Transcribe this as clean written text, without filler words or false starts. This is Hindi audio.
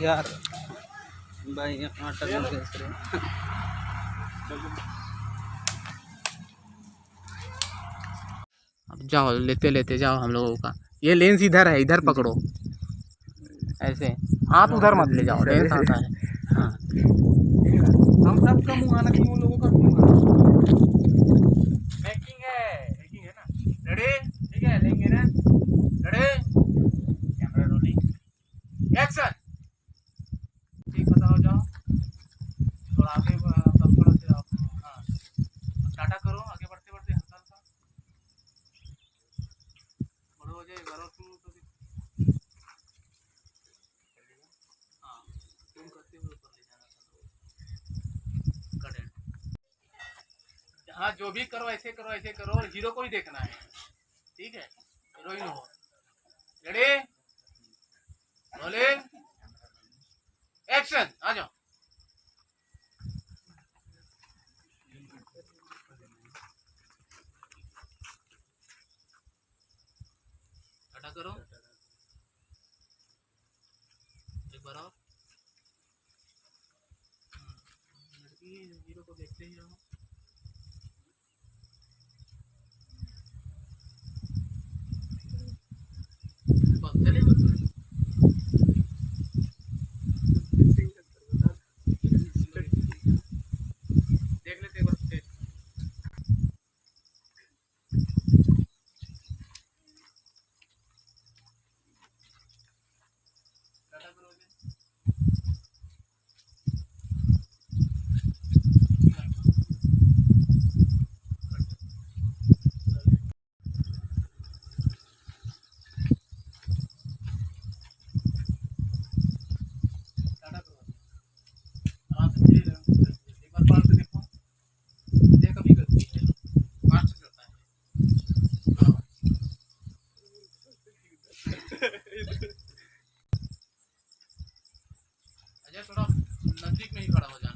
यार भाई आटा नहीं बेच रहे। अब जाओ लेते लेते जाओ हम लोगों का। ये लेंस इधर है, इधर पकड़ो ऐसे, हाथ उधर मत ले जाओ, लेंस आता है। हाँ हम सबका मुँह आना चाहिए, उन लोगों का मुँह आना। मेकिंग है ना। रेडी, ठीक है, लेंगे ना। Ready, camera rolling, action. ठीक, बताओ, जाओ थोड़ा आगे, थोड़ा से आप, हाँ टाटा करो, आगे बढ़ते बढ़ते हल्का हल्का बड़ो हो जाए, बड़ो तुम तो हाँ तुम करते हुए ऊपर ले जाना था कट। हाँ जो भी करो ऐसे करो, ऐसे करो, और हीरो को ही देखना है, ठीक है, हीरोइन हो। रेडी, रोलिंग, एक्शन, आ जाओ। टाटा करो एक बार और। लड़की हीरो को देखते ही रहो। बस चले देख लेते एक बार फुटेज। टाटा करोगे, टाटा करो आराम से, धीरे धीरे एक बार पार से देखो। अजय कभी करती है, पाँच से करता है। हाँ। अजय थोड़ा नजदीक में ही खड़ा हो जा।